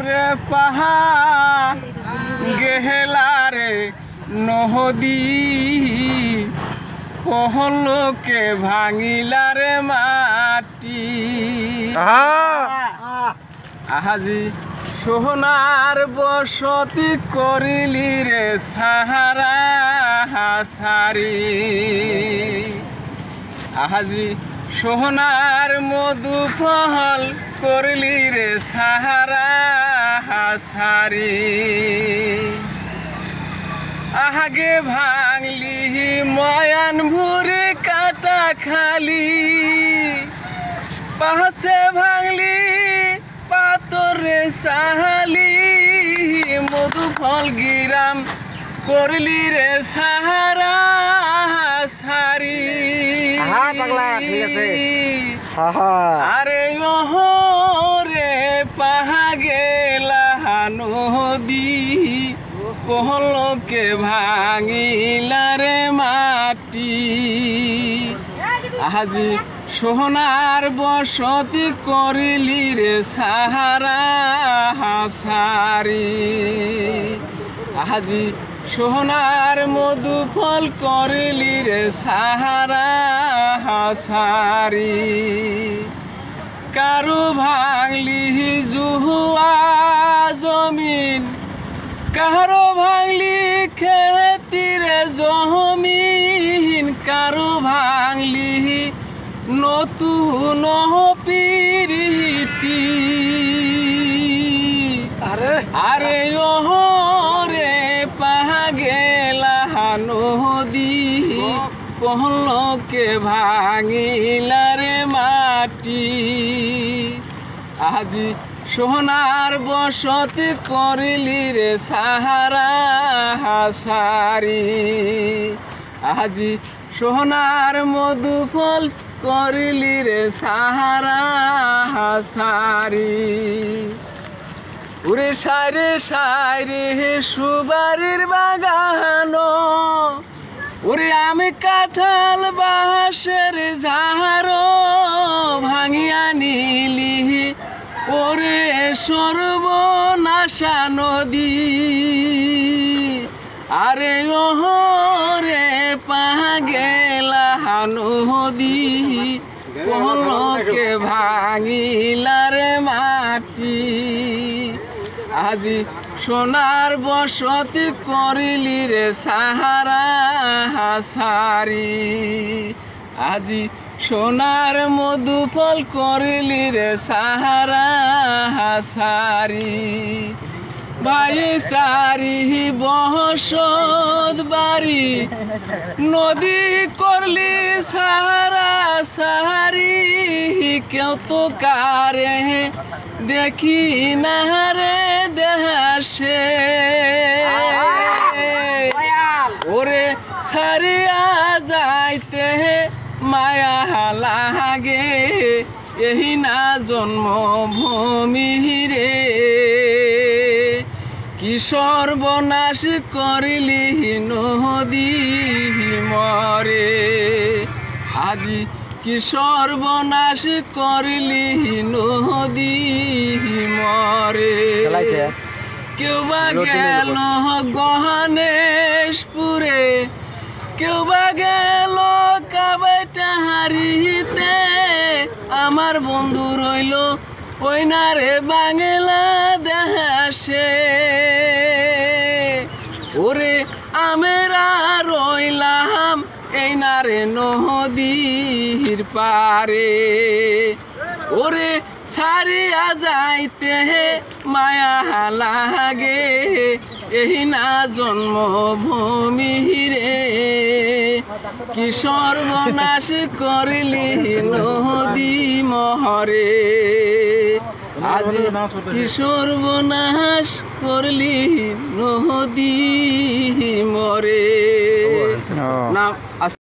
রে পাহা গেলারে নহদি পহলকে ভাঙিলারে মাটি আজি সোহনার বসতি করিলি রে সাহারা হাসারি আজি সোহনার মধু ফল করলি রে সাহারা হাসারি আগে ভাঙলি ময়ান ভুরে কাটা খালি পাশে ভাঙলি পাতরে সাহালি মধু ফল গিরাম করলি রে সাহারা সারি আরে রে পাহা গেলা নদী পহলকে ভাঙিলা রে মাটি আজি সোহনার বসতি করিলি রে সাহারা হাসারি আজি সোহনার মধু ফল করিলি রে সাহারা হাসারি কারু ভাঙলি জুহুয়া জমিন কারো ভাঙলি খেতিরে জমিন কারো ভাঙলি নতুন পিরিতি আরে রে পাহা গেলা নদী পহলকে ভাঙিলা রে মাটি আজি সোহনার বসতি করিলি রে সাহারা হাসারি আজি সোহনার মধু ফল করিলি রে সাহারা হাসারি উরে সাইরে সাইরে সুবারির বাগান ওরে আমি কাঁঠাল বাঁশের ঝাড়ো ভাঙিয়া নিলি ওরে সর্বনাশা নদী আরে রে পাহা গেলা নদী পহলকে ভাঙিলা রে মাটি আজি সোনার বসতি করিলি রে সাহারা হাসারি আজি সোনার মধু ফল করিলি রে সাহারা হাসারি ভাই সারি বসত বাড়ি নদী করলি সাহারা সাহারি কেউ তো কারে দেখি না রে দেহাসে ওরে সারিয়া যাইতে মায়া লাগে এই না জন্মভূমি রে কি সর্বনাশ করিলি নদী মরে আজি কি সর্বনাশ করিলি নদী মরে কেউ বা গেল গহনেশপুরে কেউ বা গেল কাবাইটাহারিতে আমার বন্ধু রইল ওই না রে বাংলাদেশে ওরে আমেরা রইলাম এই না রে নদীর পারে ওরে ছাড়িয়া যাইতে মায়া লাগে এই না জন্মভূমি রে কি সর্বনাশ করিলি নদী মহরে আজ কি সর্বনাশ করলি নদী মরে না।